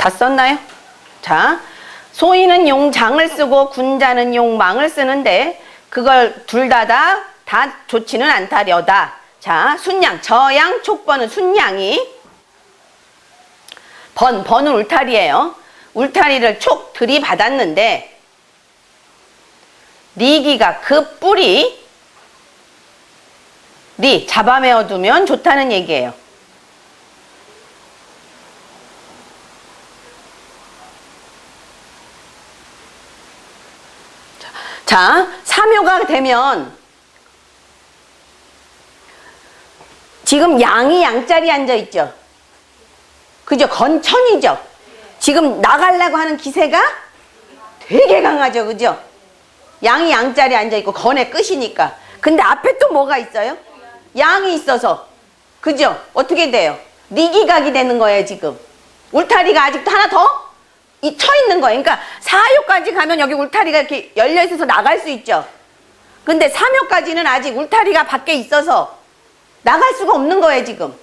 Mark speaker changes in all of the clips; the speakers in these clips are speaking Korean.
Speaker 1: 다 썼나요? 자, 소인은 용장을 쓰고 군자는 용망을 쓰는데 그걸 둘 다 좋지는 않다려다. 자, 순양, 저양, 촉번은 순양이 번은 울타리예요. 울타리를 촉 들이받았는데 리기가 그 뿌리 잡아매어두면 좋다는 얘기예요. 자, 사묘가 되면 지금 양이 양자리에 앉아있죠. 그죠? 건천이죠. 지금 나가려고 하는 기세가 되게 강하죠. 그죠? 양이 양자리에 앉아있고 건의 끝이니까. 근데 앞에 또 뭐가 있어요? 양이 있어서. 그죠? 어떻게 돼요? 리기각이 되는 거예요. 지금 울타리가 아직도 하나 더 쳐 있는 거예요. 그러니까 4묘까지 가면 여기 울타리가 이렇게 열려 있어서 나갈 수 있죠. 근데 3묘까지는 아직 울타리가 밖에 있어서 나갈 수가 없는 거예요. 지금.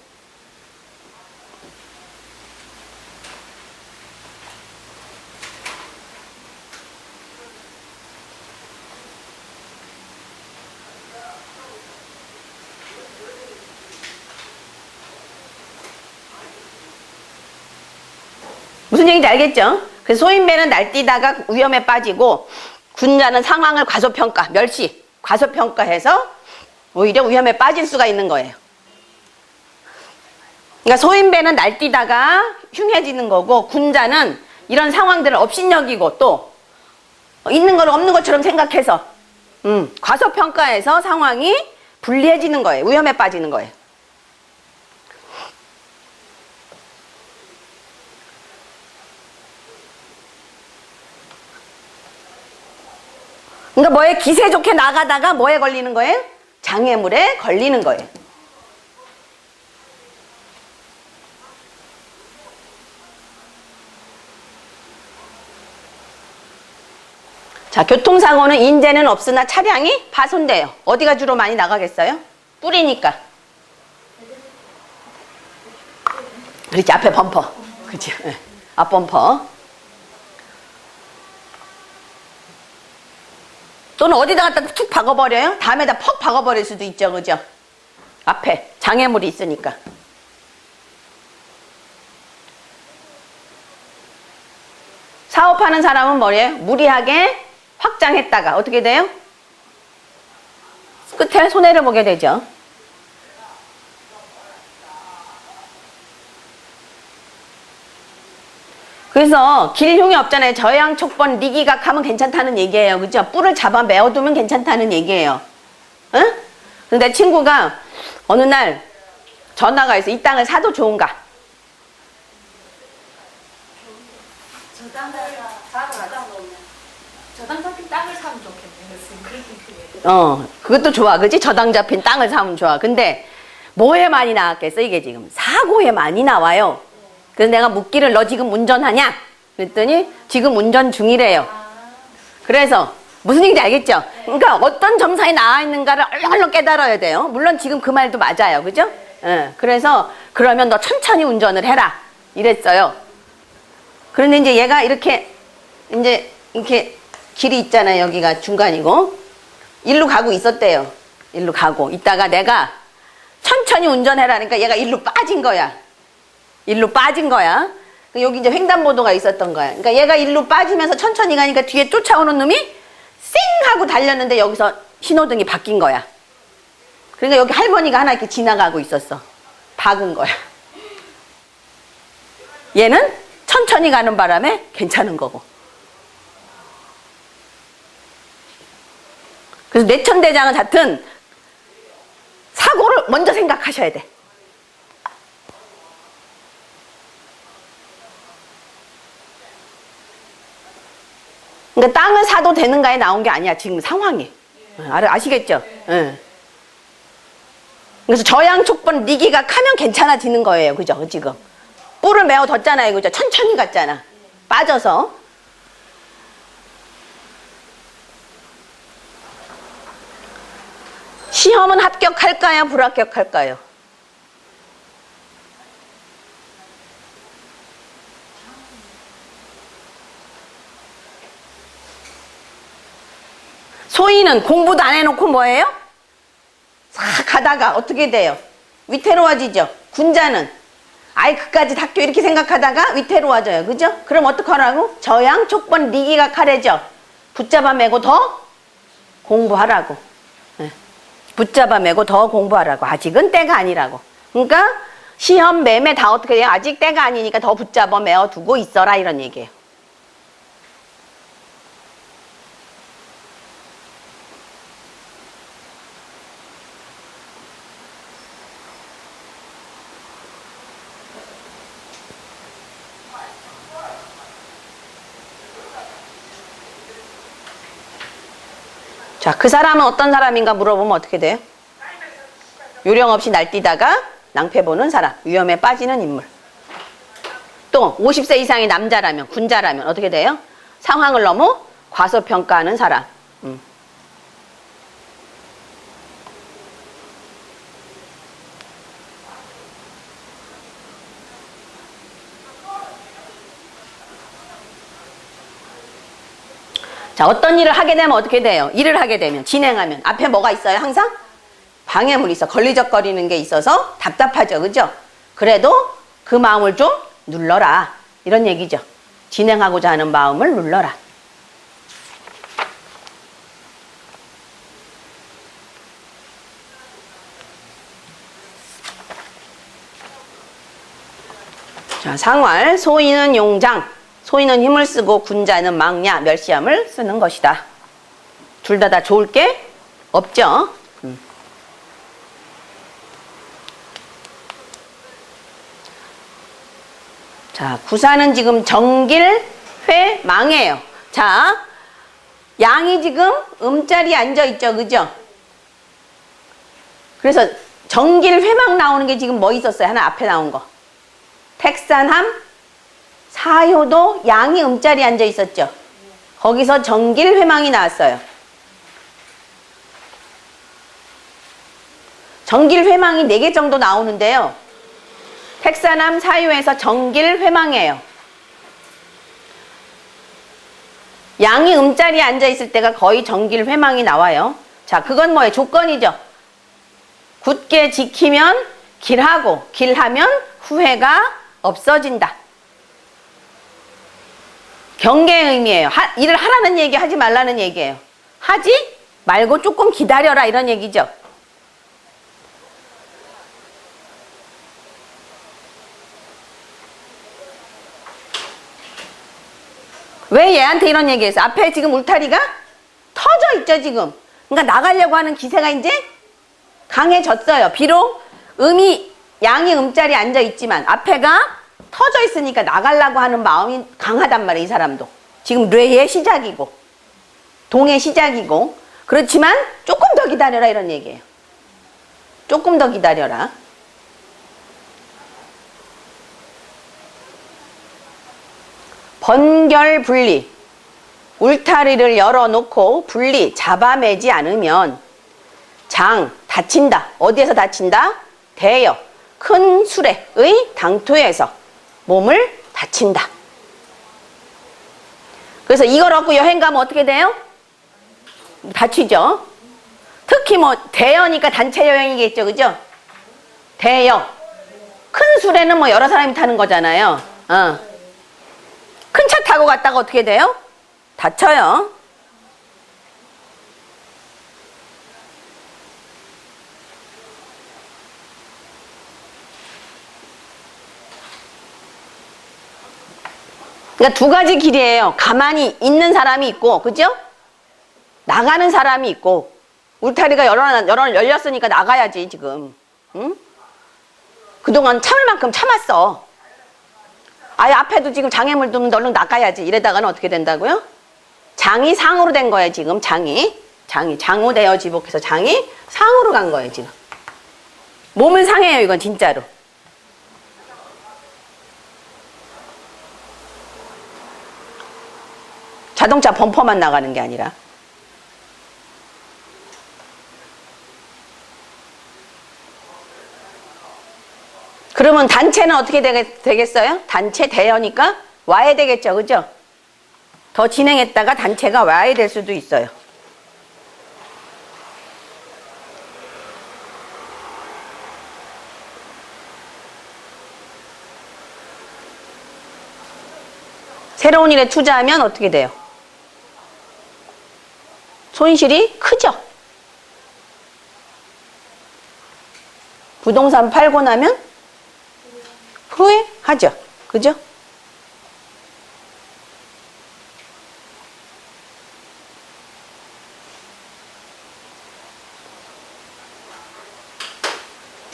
Speaker 1: 무슨 얘기인지 알겠죠? 그래서 소인배는 날뛰다가 위험에 빠지고 군자는 상황을 과소평가, 멸시, 과소평가해서 오히려 위험에 빠질 수가 있는 거예요. 그러니까 소인배는 날뛰다가 흉해지는 거고 군자는 이런 상황들을 업신여기고 또 있는 걸 없는 것처럼 생각해서 과소평가해서 상황이 불리해지는 거예요. 위험에 빠지는 거예요. 그러니까 뭐에 기세 좋게 나가다가 뭐에 걸리는 거예요? 장애물에 걸리는 거예요. 자, 교통사고는 인재는 없으나 차량이 파손돼요. 어디가 주로 많이 나가겠어요? 뿌리니까. 그렇지, 앞에 범퍼. 그치, 앞 범퍼. 또는 어디다 갖다 툭 박아버려요? 다음에다 퍽 박아버릴 수도 있죠. 그죠? 앞에 장애물이 있으니까. 사업하는 사람은 뭐예요? 무리하게 확장했다가 어떻게 돼요? 끝에 손해를 보게 되죠. 그래서 길흉이 없잖아요. 저양, 촉번, 리기각 하면 괜찮다는 얘기예요. 그죠? 뿔을 잡아 메어두면 괜찮다는 얘기예요. 응? 근데 친구가 어느 날 전화가 있어. 이 땅을 사도 좋은가?
Speaker 2: 저당 잡힌 땅을 사면 좋겠네.
Speaker 1: 그것도 좋아. 그치? 저당 잡힌 땅을 사면 좋아. 근데 뭐에 많이 나왔겠어? 이게 지금 사고에 많이 나와요. 그래서 내가 묻기를 너 지금 운전하냐? 그랬더니 지금 운전 중이래요. 그래서 무슨 얘기인지 알겠죠? 그러니까 어떤 점상에 나와 있는가를 얼른 깨달아야 돼요. 물론 지금 그 말도 맞아요. 그죠? 그래서 그러면 너 천천히 운전을 해라. 이랬어요. 그런데 이제 얘가 이렇게 길이 있잖아요. 여기가 중간이고 일로 가고 있었대요. 일로 가고 있다가 내가 천천히 운전해라. 그러니까 얘가 일로 빠진 거야. 일로 빠진 거야. 여기 이제 횡단보도가 있었던 거야. 그러니까 얘가 일로 빠지면서 천천히 가니까 뒤에 쫓아오는 놈이 쌩 하고 달렸는데 여기서 신호등이 바뀐 거야. 그러니까 여기 할머니가 하나 이렇게 지나가고 있었어. 박은 거야. 얘는 천천히 가는 바람에 괜찮은 거고. 그래서 뇌천대장은 하여튼 사고를 먼저 생각하셔야 돼. 그러니까 땅을 사도 되는가에 나온 게 아니야. 지금 상황이. 아시겠죠? 그래서 저양, 촉번, 리기각 하면 괜찮아지는 거예요. 그죠? 지금. 뿔을 메어 뒀잖아요. 그죠? 천천히 갔잖아. 빠져서. 시험은 합격할까요? 불합격할까요? 소인은 공부도 안 해놓고 뭐예요? 싹 가다가 어떻게 돼요? 위태로워지죠. 군자는 아이 그까짓 학교 이렇게 생각하다가 위태로워져요. 그죠? 그럼 어떡하라고? 저양 촉번 리기가 카레죠. 붙잡아 매고 더 공부하라고. 네. 붙잡아 매고 더 공부하라고. 아직은 때가 아니라고. 그러니까 시험 매매 다 어떻게 돼요? 아직 때가 아니니까 더 붙잡아 매어 두고 있어라 이런 얘기예요. 자, 그 사람은 어떤 사람인가 물어보면 어떻게 돼요? 요령 없이 날뛰다가 낭패 보는 사람, 위험에 빠지는 인물. 또 50세 이상의 남자라면, 군자라면 어떻게 돼요? 상황을 너무 과소평가하는 사람. 자, 어떤 일을 하게 되면 어떻게 돼요? 일을 하게 되면, 진행하면 앞에 뭐가 있어요? 항상? 방해물이 있어. 걸리적거리는 게 있어서 답답하죠. 그죠? 그래도 그 마음을 좀 눌러라. 이런 얘기죠. 진행하고자 하는 마음을 눌러라. 자, 상활, 소인은 용장. 소인은 힘을 쓰고 군자는 망야, 멸시함을 쓰는 것이다. 둘 다 좋을 게 없죠. 자, 구사는 지금 정길회 망해요. 자, 양이 지금 음자리에 앉아있죠. 그죠? 그래서 정길회망 나오는 게 지금 뭐 있었어요? 하나 앞에 나온 거. 택산함, 사효도 양이 음자리에 앉아 있었죠. 거기서 정길회망이 나왔어요. 정길회망이 4개 정도 나오는데요. 택산함 사유에서 정길회망이에요. 양이 음자리에 앉아 있을 때가 거의 정길회망이 나와요. 자, 그건 뭐예요? 조건이죠. 굳게 지키면 길하고 길하면 후회가 없어진다. 경계의 의미예요. 일을 하라는 얘기 하지 말라는 얘기예요. 하지 말고 조금 기다려라 이런 얘기죠. 왜 얘한테 이런 얘기했어? 앞에 지금 울타리가 터져 있죠 지금. 그러니까 나가려고 하는 기세가 이제 강해졌어요. 비록 양이 음자리에 앉아 있지만 앞에가 터져 있으니까 나가려고 하는 마음이 강하단 말이에요. 이 사람도. 지금 뇌의 시작이고 동의 시작이고 그렇지만 조금 더 기다려라 이런 얘기예요. 조금 더 기다려라. 번결 분리. 울타리를 열어놓고 분리 잡아매지 않으면 장 다친다. 어디에서 다친다? 대여 큰 수레의 당토에서 몸을 다친다. 그래서 이걸 얻고 여행 가면 어떻게 돼요? 다치죠. 특히 뭐 대여니까 단체 여행이겠죠. 그죠? 대여 큰 수레는 뭐 여러 사람이 타는 거잖아요. 큰 차 타고 갔다가 어떻게 돼요? 다쳐요. 그러니까 두 가지 길이에요. 가만히 있는 사람이 있고, 그죠? 나가는 사람이 있고, 울타리가 열렸으니까 나가야지, 지금. 응? 그동안 참을 만큼 참았어. 아예 앞에도 지금 장애물 두면 얼른 나가야지. 이러다가는 어떻게 된다고요? 장이 상으로 된 거예요, 지금. 장이. 장우되어 지복해서 장이 상으로 간 거예요, 지금. 몸은 상해요, 이건 진짜로. 자동차 범퍼만 나가는 게 아니라. 그러면 단체는 어떻게 되겠어요? 단체 대여니까 와야 되겠죠. 그죠? 더 진행했다가 단체가 와야 될 수도 있어요. 새로운 일에 투자하면 어떻게 돼요? 손실이 크죠? 부동산 팔고 나면 후회하죠. 그죠?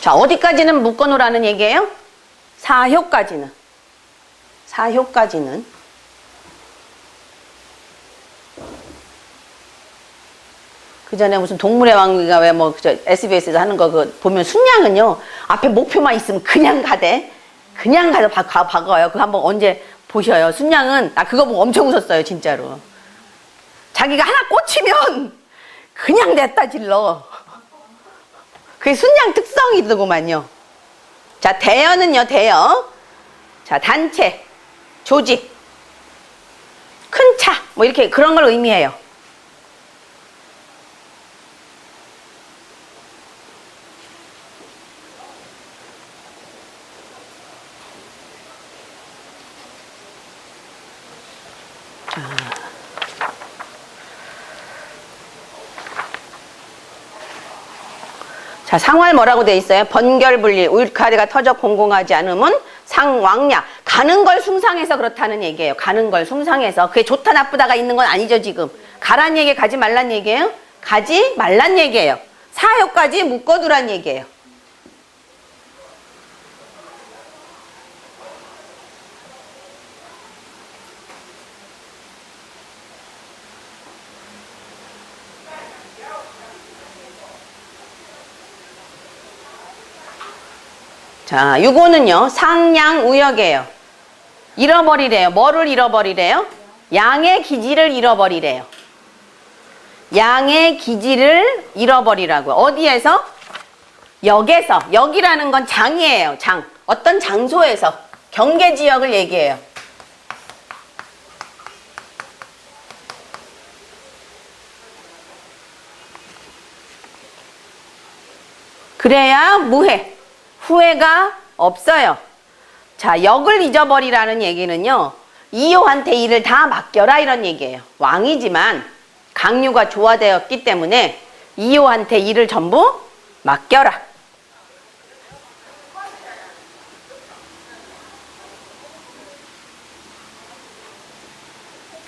Speaker 1: 자, 어디까지는 묶어놓으라는 얘기예요? 사효까지는. 사효까지는. 그 전에 무슨 동물의 왕국이가 왜 뭐 SBS에서 하는 거 그 보면 순양은요 앞에 목표만 있으면 그냥 가대. 그냥 가서 박아요. 그거 한번 언제 보셔요. 순양은 나 그거 보고 엄청 웃었어요 진짜로. 자기가 하나 꽂히면 그냥 냈다 질러. 그게 순양 특성이더구만요. 자, 대여는요, 대여. 자, 단체, 조직, 큰 차, 뭐 이렇게 그런 걸 의미해요. 자, 상활 뭐라고 돼 있어요? 번결분리, 울카리가 터져 공공하지 않으면 상왕야. 가는 걸 숭상해서 그렇다는 얘기예요. 가는 걸 숭상해서. 그게 좋다 나쁘다가 있는 건 아니죠 지금. 가란 얘기 가지 말란 얘기예요? 가지 말란 얘기예요. 사효까지 묶어두란 얘기예요. 자, 요거는요, 상양우역이에요. 잃어버리래요. 뭐를 잃어버리래요? 양의 기질을 잃어버리래요. 양의 기질을 잃어버리라고요. 어디에서? 역에서. 역이라는 건 장이에요. 장. 어떤 장소에서. 경계지역을 얘기해요. 그래야 무해. 후회가 없어요. 자, 역을 잊어버리라는 얘기는요. 이효한테 일을 다 맡겨라 이런 얘기예요. 왕이지만 강유가 조화되었기 때문에 이효한테 일을 전부 맡겨라.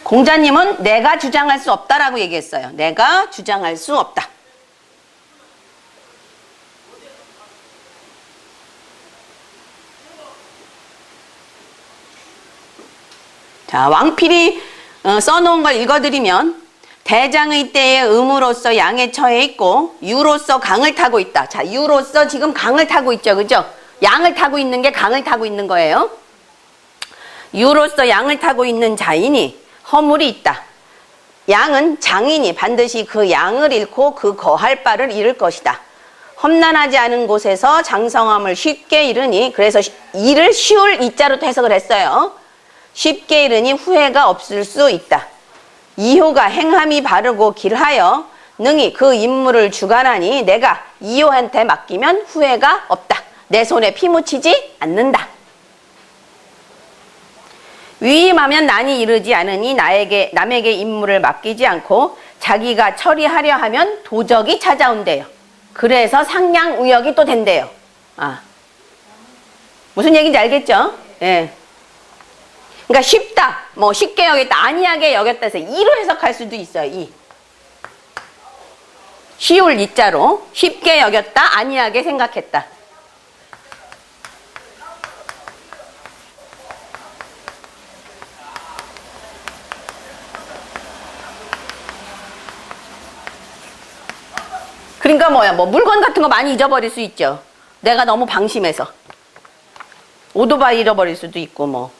Speaker 1: 공자님은 내가 주장할 수 없다라고 얘기했어요. 내가 주장할 수 없다. 자, 왕필이 써놓은 걸 읽어드리면 대장의 때에 음으로서 양에 처해 있고 유로서 강을 타고 있다. 자, 유로서 지금 강을 타고 있죠. 그죠? 양을 타고 있는 게 강을 타고 있는 거예요. 유로서 양을 타고 있는 자인이 허물이 있다. 양은 장인이 반드시 그 양을 잃고 그 거할 바를 잃을 것이다. 험난하지 않은 곳에서 장성함을 쉽게 잃으니, 그래서 이를 쉬울 이자로 해석을 했어요. 쉽게 잃으니 후회가 없을 수 있다. 이효가 행함이 바르고 길하여 능히 그 임무를 주관하니 내가 이효한테 맡기면 후회가 없다. 내 손에 피 묻히지 않는다. 위임하면 난이 이르지 않으니 남에게 임무를 맡기지 않고 자기가 처리하려 하면 도적이 찾아온대요. 그래서 상냥우역이 또 된대요. 아, 무슨 얘기인지 알겠죠? 예. 그러니까 쉽다, 뭐 쉽게 여겼다, 안이하게 여겼다 해서 이로 해석할 수도 있어요. 이. 쉬울 이자로 쉽게 여겼다, 안이하게 생각했다. 그러니까 뭐야, 뭐 물건 같은 거 많이 잊어버릴 수 있죠. 내가 너무 방심해서. 오토바이 잃어버릴 수도 있고 뭐.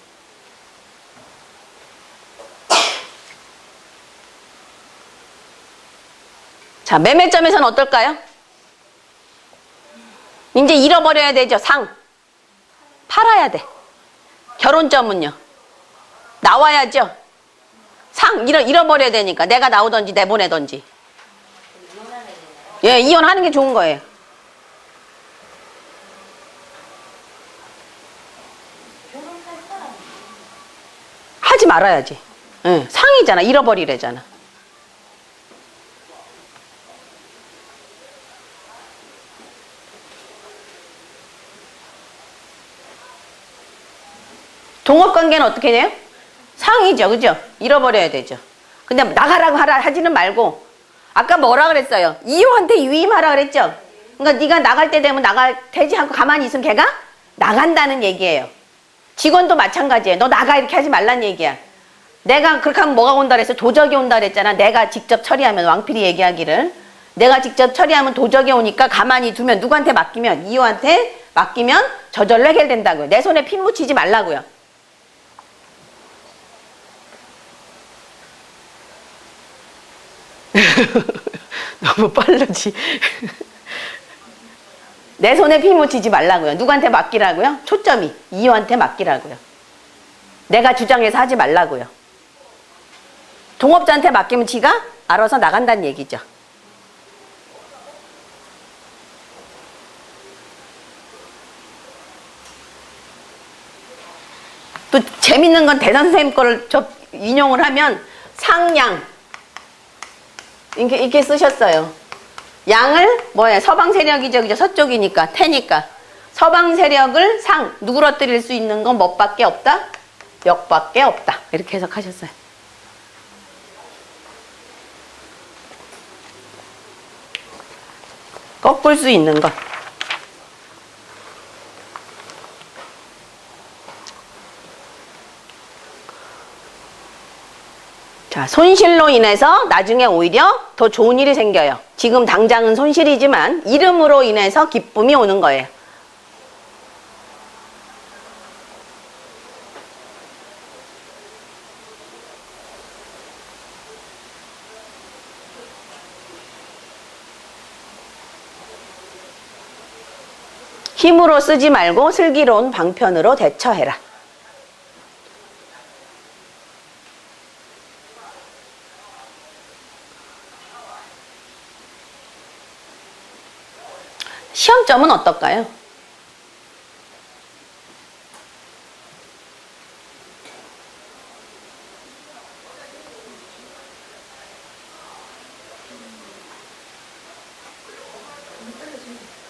Speaker 1: 자, 매매점에서는 어떨까요? 이제 잃어버려야 되죠. 상. 팔아야 돼. 결혼점은요. 나와야죠. 상. 잃어버려야 되니까. 내가 나오든지 내보내든지. 예, 이혼하는 게 좋은 거예요. 하지 말아야지. 응, 상이잖아. 잃어버리래잖아. 동업관계는 어떻게 돼요? 상이죠. 그죠? 잃어버려야 되죠. 근데 나가라고 하지는 말고 아까 뭐라 그랬어요? 이호한테 유임하라 그랬죠? 그러니까 네가 나갈 때 되면 되지 않고 가만히 있으면 걔가 나간다는 얘기예요. 직원도 마찬가지예요. 너 나가 이렇게 하지 말란 얘기야. 내가 그렇게 하면 뭐가 온다 그랬어? 도적이 온다 그랬잖아. 내가 직접 처리하면, 왕필이 얘기하기를 내가 직접 처리하면 도적이 오니까 가만히 두면, 누구한테 맡기면, 이호한테 맡기면 저절로 해결된다고요. 내 손에 핀 묻히지 말라고요. 너무 빠르지. 내 손에 피 묻히지 말라고요. 누구한테 맡기라고요? 초점이 이호한테 맡기라고요. 내가 주장해서 하지 말라고요. 동업자한테 맡기면 지가 알아서 나간다는 얘기죠. 또 재밌는 건 대선 선생님 거를 인용을 하면 상양 이렇게 쓰셨어요. 양을 뭐야? 서방 세력이죠. 그죠? 서쪽이니까 태니까 서방 세력을 누그러뜨릴 수 있는 건 뭐밖에 없다? 역밖에 없다. 이렇게 해석하셨어요. 꺾을 수 있는 것. 자, 손실로 인해서 나중에 오히려 더 좋은 일이 생겨요. 지금 당장은 손실이지만 이름으로 인해서 기쁨이 오는 거예요. 힘으로 쓰지 말고 슬기로운 방편으로 대처해라. 시험점은 어떨까요?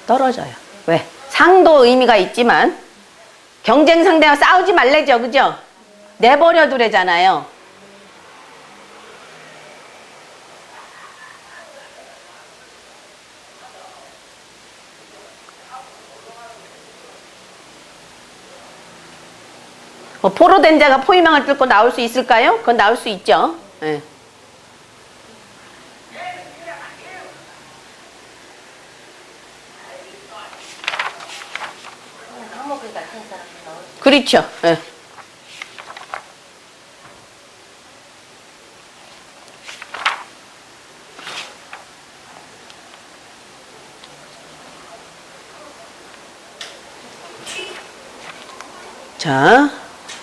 Speaker 1: 떨어져요. 왜? 상도 의미가 있지만 경쟁 상대와 싸우지 말래죠. 그죠? 내버려 두래잖아요. 포로된 자가 포위망을 뚫고 나올 수 있을까요? 그건 나올 수 있죠. 네. 그렇죠. 네. 자,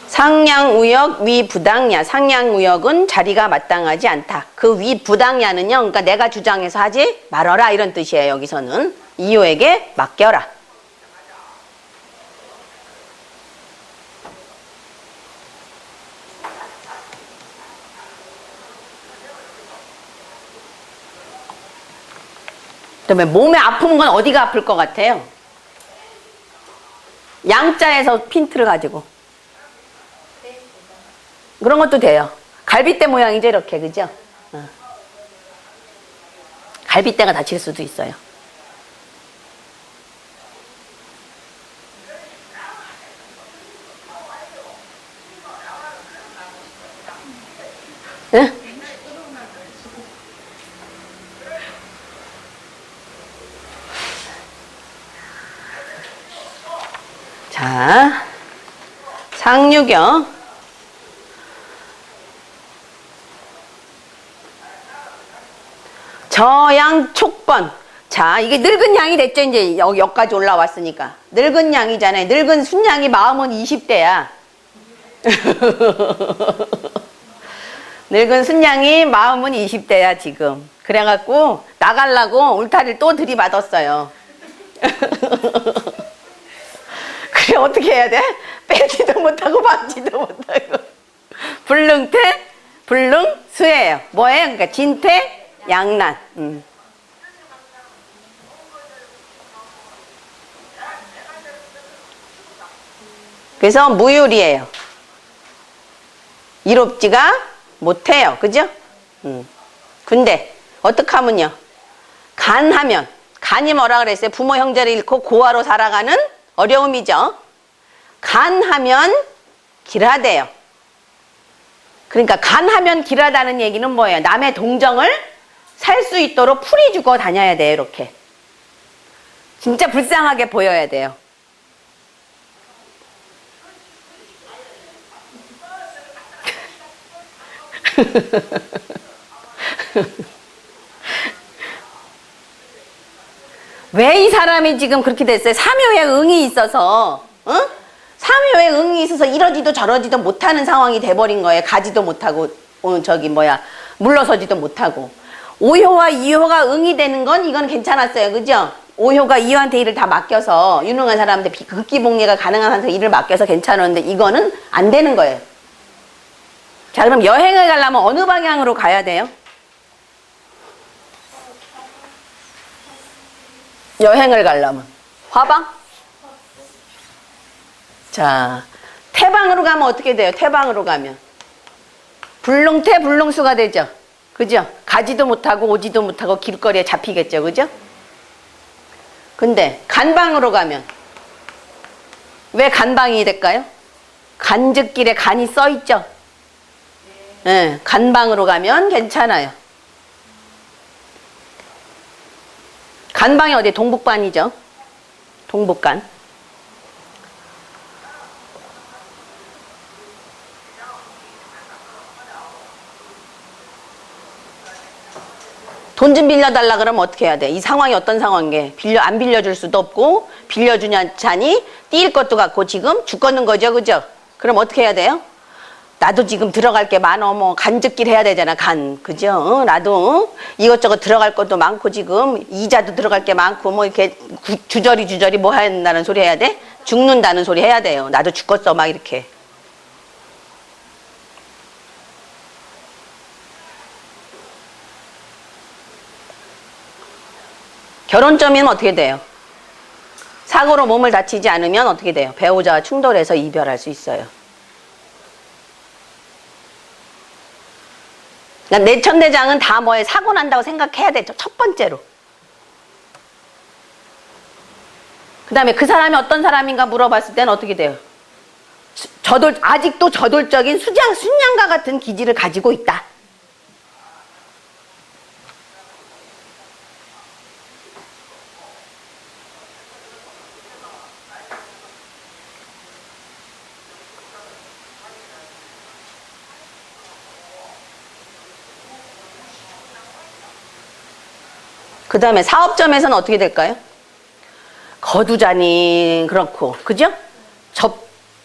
Speaker 1: 상양우역 위부당야. 상양우역은 자리가 마땅하지 않다. 그 위부당야는요, 그러니까 내가 주장해서 하지 말아라 이런 뜻이에요. 여기서는 이호에게 맡겨라. 그다음에 몸에 아픈 건 어디가 아플 것 같아요? 양자에서 핀트를 가지고 그런 것도 돼요. 갈비뼈 모양이죠, 이렇게. 그죠? 갈비뼈가 다칠 수도 있어요. 응? 자, 상유경. 저양 촉번. 자, 이게 늙은 양이 됐죠. 이제 여기까지 올라왔으니까. 늙은 양이잖아요. 늙은 순양이 마음은 20대야. 늙은 순양이 마음은 20대야, 지금. 그래갖고, 나가려고 울타리를 또 들이받았어요. 그래, 어떻게 해야 돼? 빼지도 못하고 박지도 못하고. 불능태, 불능수예요. 뭐예요? 그러니까 진태, 양난. 그래서 무율이에요. 이롭지가 못해요. 그죠? 근데 어떻게 하면요? 간하면, 간이 뭐라 그랬어요? 부모 형제를 잃고 고아로 살아가는 어려움이죠. 간하면 길하대요. 그러니까 간하면 길하다는 얘기는 뭐예요? 남의 동정을 살 수 있도록 풀이 주고 다녀야 돼요. 이렇게. 진짜 불쌍하게 보여야 돼요. 왜 이 사람이 지금 그렇게 됐어요? 삼효에 응이 있어서, 삼효에 응이 있어서 이러지도 저러지도 못하는 상황이 돼버린 거예요. 가지도 못하고, 물러서지도 못하고. 오효와 이효가 응이 되는 건 이건 괜찮았어요. 그죠? 오효가 이효한테 일을 다 맡겨서, 유능한 사람한테 극기봉례가 가능한 한테 일을 맡겨서 괜찮았는데, 이거는 안 되는 거예요. 자, 그럼 여행을 가려면 어느 방향으로 가야 돼요? 여행을 가려면 화방? 자, 태방으로 가면 어떻게 돼요? 태방으로 가면 불능태 불능수가 되죠. 그죠? 가지도 못하고 오지도 못하고 길거리에 잡히겠죠. 그죠? 근데 간방으로 가면 왜 간방이 될까요? 간즉길에 간이 써있죠. 네, 간방으로 가면 괜찮아요. 간방이 어디? 동북반이죠. 동북간. 돈 좀 빌려달라 그러면 어떻게 해야 돼? 이 상황이 어떤 상황이게? 안 빌려줄 수도 없고, 빌려주냐니 뛸 것도 같고, 지금 죽겠는 거죠. 그죠? 그럼 어떻게 해야 돼요? 나도 지금 들어갈 게 많어. 뭐 간즉길 해야 되잖아. 그죠? 나도 이것저것 들어갈 것도 많고, 지금 이자도 들어갈 게 많고, 뭐 이렇게 주저리 뭐 한다는 소리 해야 돼? 죽는다는 소리 해야 돼요. 나도 죽겠어. 막 이렇게. 결혼점이면 어떻게 돼요? 사고로 몸을 다치지 않으면 어떻게 돼요? 배우자와 충돌해서 이별할 수 있어요. 그러니까 내천대장은 다 뭐에 사고 난다고 생각해야 되죠. 첫 번째로. 그 다음에 그 사람이 어떤 사람인가 물어봤을 때는 어떻게 돼요? 아직도 저돌적인 순양과 같은 기질을 가지고 있다. 그 다음에 사업점에서는 어떻게 될까요? 거두자니 그렇고, 그죠?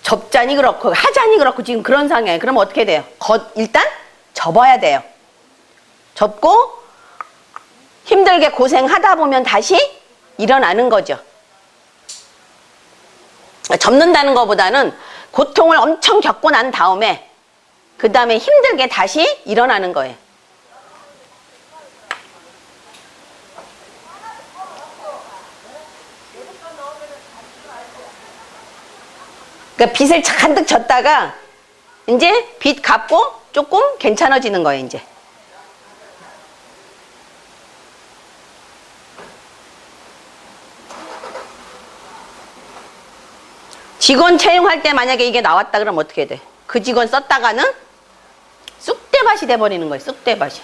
Speaker 1: 접자니 그렇고, 하자니 그렇고, 지금 그런 상황이에요. 그럼 어떻게 돼요? 일단 접어야 돼요. 접고 힘들게 고생하다 보면 다시 일어나는 거죠. 접는다는 것보다는 고통을 엄청 겪고 난 다음에 그 다음에 힘들게 다시 일어나는 거예요. 그러니까 빚을 잔뜩 졌다가 이제 빚 갚고 조금 괜찮아지는 거예요. 이제. 직원 채용할 때 만약에 이게 나왔다 그러면 어떻게 돼? 그 직원 썼다가는 쑥대밭이 돼버리는 거예요. 쑥대밭이.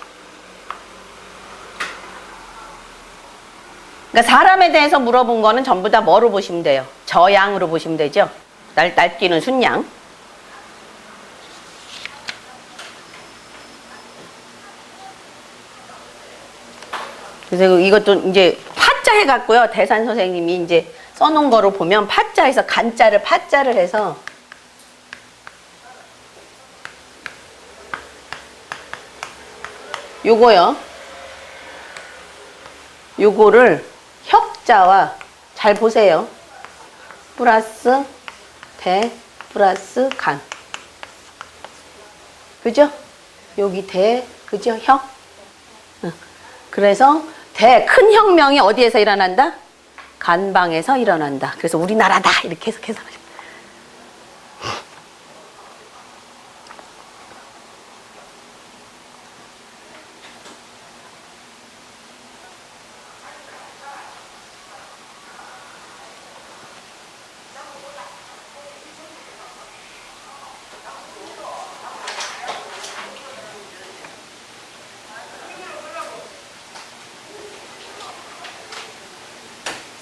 Speaker 1: 그러니까 사람에 대해서 물어본 거는 전부 다 뭐로 보시면 돼요? 저양으로 보시면 되죠. 날뛰는 순양. 그래서 이것도 이제 파자 해갖고요. 대산 선생님이 이제 써놓은 거로 보면 파자에서 간자를 파자를 해서 요거요. 요거를 혁자와 잘 보세요. 플러스 대 플러스 간. 그죠? 여기 대, 그죠? 형? 응. 그래서 큰 혁명이 어디에서 일어난다? 간방에서 일어난다. 그래서 우리나라다. 이렇게 해석해서.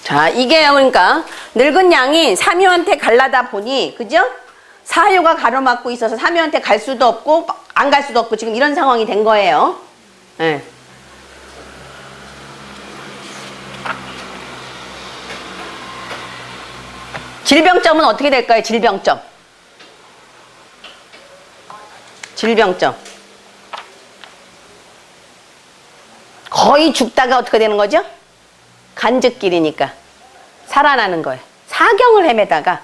Speaker 1: 자, 이게 그러니까 늙은 양이 사묘한테 갈라다 보니, 그죠? 사유가 가로막고 있어서 사묘한테 갈 수도 없고 안 갈 수도 없고 지금 이런 상황이 된 거예요. 네. 질병점은 어떻게 될까요? 질병점. 질병점. 거의 죽다가 어떻게 되는 거죠? 간즉길이니까 살아나는 거예요. 사경을 헤매다가.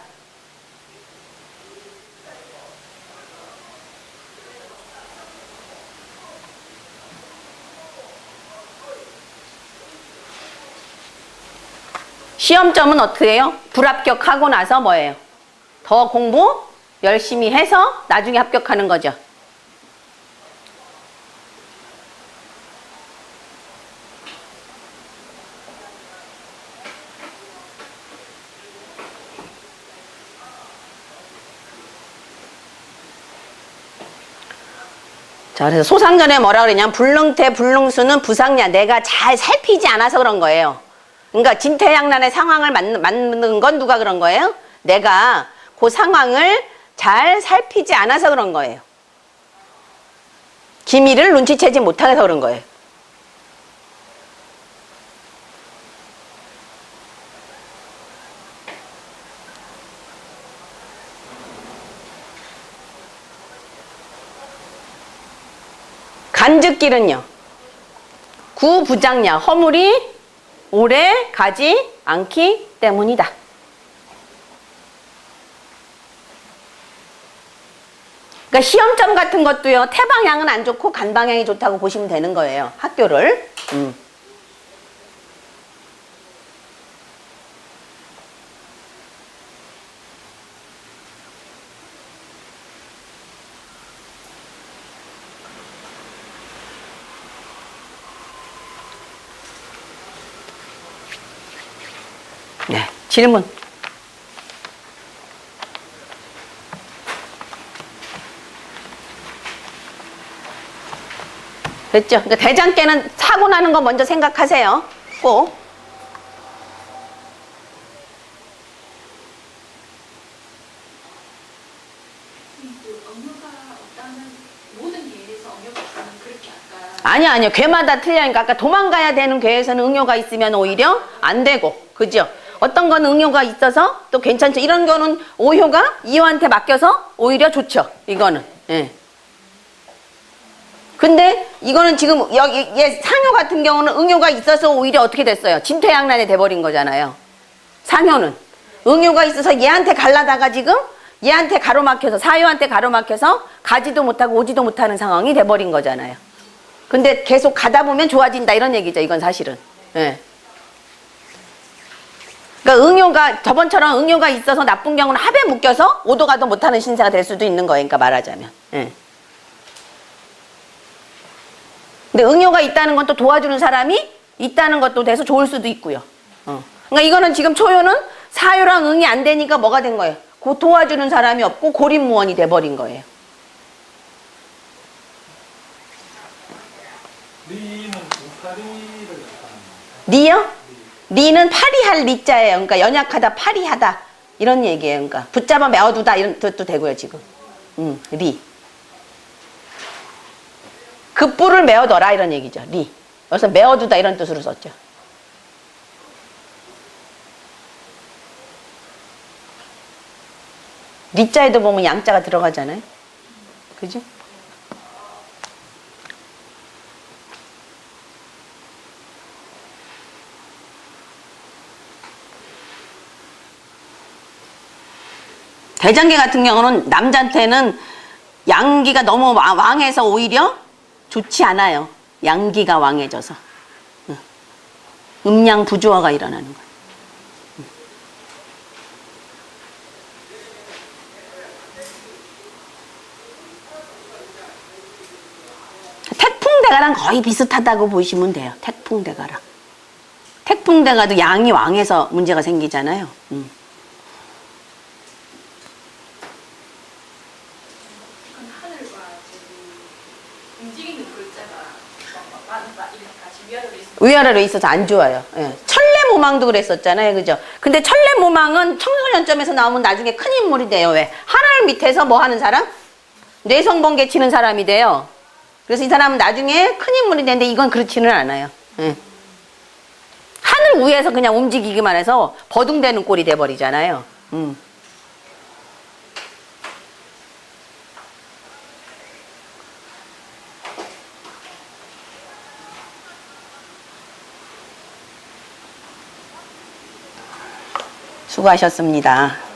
Speaker 1: 시험점은 어떻게 해요? 불합격하고 나서 뭐예요? 더 공부 열심히 해서 나중에 합격하는 거죠. 자, 그래서 소상전에 뭐라 그러냐면 불능태, 불능수는 부상냐. 내가 잘 살피지 않아서 그런 거예요. 그러니까 진퇴양난의 상황을 만든 건 누가 그런 거예요? 내가 그 상황을 잘 살피지 않아서 그런 거예요. 기미를 눈치채지 못해서 그런 거예요. 간즉길은요, 구부장냐, 허물이 오래 가지 않기 때문이다. 그러니까 시험점 같은 것도요, 태방향은 안 좋고 간방향이 좋다고 보시면 되는 거예요, 학교를. 네, 질문. 됐죠? 그러니까 대장께는 사고 나는 거 먼저 생각하세요. 꼭. 아니요. 괴마다 틀려니까 아까 도망가야 되는 괴에서는 응효가 있으면 오히려 안 되고, 그죠? 어떤 건 응효가 있어서 또 괜찮죠. 이런 거는 오효가 이효한테 맡겨서 오히려 좋죠. 이거는. 예. 근데 이거는 지금 여기 상효 같은 경우는 응효가 있어서 오히려 어떻게 됐어요? 진퇴양난이 돼버린 거잖아요. 상효는 응효가 있어서 얘한테 갈라다가 지금 얘한테 가로막혀서 사효한테 가로막혀서 가지도 못하고 오지도 못하는 상황이 돼버린 거잖아요. 근데 계속 가다 보면 좋아진다 이런 얘기죠. 이건 사실은. 예. 그러니까 응효가 저번처럼 응효가 있어서 나쁜 경우는 합에 묶여서 오도 가도 못하는 신세가 될 수도 있는 거예요. 그러니까 말하자면. 예. 근데 응효가 있다는 건 또 도와주는 사람이 있다는 것도 돼서 좋을 수도 있고요. 그러니까 이거는 지금 초효는 사효랑 응이 안 되니까 뭐가 된 거예요? 그 도와주는 사람이 없고 고립무원이 돼버린 거예요.
Speaker 2: 리는 파리를
Speaker 1: 리요? 리는 파리할 리자예요. 그러니까 연약하다, 파리하다 이런 얘기예요. 그러니까 붙잡아 메어두다 이런 뜻도 되고요. 지금 리. 그 뿔을 메어둬라 이런 얘기죠. 리. 그래서 메어두다 이런 뜻으로 썼죠. 리자에도 보면 양자가 들어가잖아요. 그죠? 대장계 같은 경우는 남자한테는 양기가 너무 왕해서 오히려 좋지 않아요. 양기가 왕해져서. 음양 부조화가 일어나는 거예요. 태풍대가랑 거의 비슷하다고 보시면 돼요. 태풍대가랑. 태풍대가도 양이 왕해서 문제가 생기잖아요.
Speaker 3: 하늘과 움직이는 글자가 같이 위아래로 있으면
Speaker 1: 위아래로 있어서 안 좋아요. 예. 천례모망도 그랬었잖아요. 그죠? 근데 천례모망은 청소년점에서 나오면 나중에 큰 인물이 돼요. 왜? 하늘 밑에서 뭐 하는 사람? 뇌성번개 치는 사람이 돼요. 그래서 이 사람은 나중에 큰 인물이 되는데 이건 그렇지는 않아요. 예. 하늘 위에서 그냥 움직이기만 해서 버둥대는 꼴이 돼버리잖아요. 수고하셨습니다.